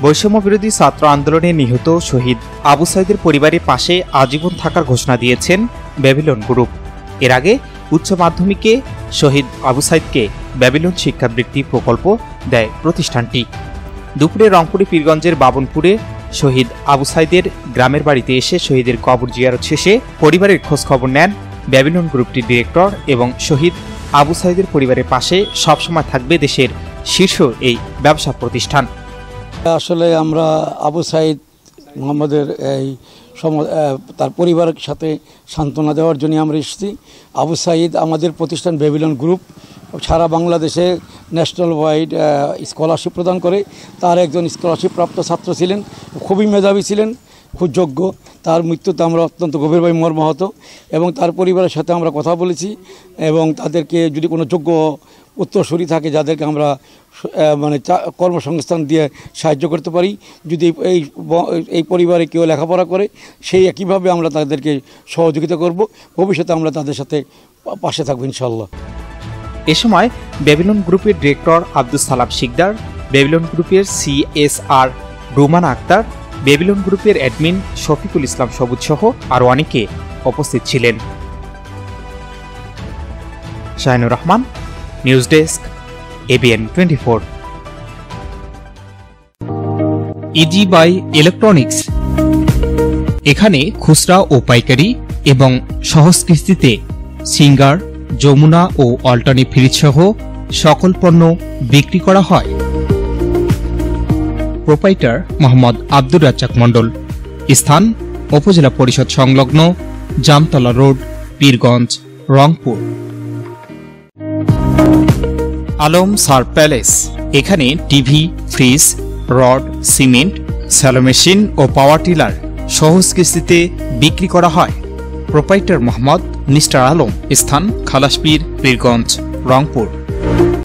বৈষম্য বিরোধী ছাত্র আন্দোলনে নিহত শহীদ আবু সাইদের পরিবারের পাশে আজীবন থাকার ঘোষণা দিয়েছেন ব্যাবিলন গ্রুপ। এর আগে উচ্চ মাধ্যমিকে শহীদ আবু সাইদকে ব্যাবিলন শিক্ষাবৃত্তি প্রকল্প দেয় প্রতিষ্ঠানটি। দুপুরে রংপুরে পীরগঞ্জের বাবনপুরে শহীদ আবু সাইদের গ্রামের বাড়িতে এসে শহীদের কবর জিয়ারত শেষে পরিবারের খোঁজ খবর নেন ব্যাবিলন গ্রুপটির ডিরেক্টর এবং শহীদ আবু সাইদের পরিবারের পাশে সবসময় থাকবে দেশের শীর্ষ এই ব্যবসা প্রতিষ্ঠান। আসলে আমরা আবু সাইদ মোহাম্মদের তার পরিবারের সাথে সান্ত্বনা দেওয়ার জন্য আমরা এসেছি। আবু সাইদ আমাদের প্রতিষ্ঠান ব্যাবিলন গ্রুপ সারা বাংলাদেশে ন্যাশনাল ওয়াইড স্কলারশিপ প্রদান করে। তার একজন স্কলারশিপ প্রাপ্ত ছাত্র ছিলেন, খুবই মেধাবী ছিলেন, খুব যোগ্য। তার মৃত্যুতে আমরা অত্যন্ত গভীরভাবে মর্মাহত এবং তার পরিবারের সাথে আমরা কথা বলেছি এবং তাদেরকে যদি কোনো যোগ্য উত্তরসূরি থাকে যাদেরকে আমরা কর্মসংস্থান দিয়ে সাহায্য করতে পারি, যদি এই পরিবারে কেউ লেখাপড়া করে সেই একইভাবে আমরা তাদেরকে সহযোগিতা করব। ভবিষ্যতে আমরা তাদের সাথে পাশে থাকবো ইনশাআল্লাহ। এ সময় ব্যাবিলন গ্রুপের ডিরেক্টর আব্দুল সালাম শিকদার, ব্যাবিলন গ্রুপের CSR রুমানা আক্তার, ব্যাবিলন গ্রুপের অ্যাডমিন শফিকুল ইসলাম সবুজ সহ আরও অনেকে উপস্থিত ছিলেন। Shahinur Rahman, news desk, ABN 24। Easy by electronics, এখানে খুচরা ও পাইকারি এবং সহজ কিস্তিতে সিঙ্গার, যমুনা ও অল্টারনেট ফ্রিজ সহ সকল পণ্য বিক্রি করা হয়। প্রোপাইটার মোহাম্মদ আব্দুর রাজ্জাক মণ্ডল। স্থান উপজেলা পরিষদ সংলগ্ন জামতলা রোড, পীরগঞ্জ, রংপুর। আলম সার প্যালেস, এখানে TV, fridge, rod, cement, shallow machine ও পাওয়ার টিলার সহজ কিস্তিতে বিক্রি করা হয়। প্রোপাইটার মোহাম্মদ নিস্টার আলম। স্থান খালাসপীর, পীরগঞ্জ, রংপুর।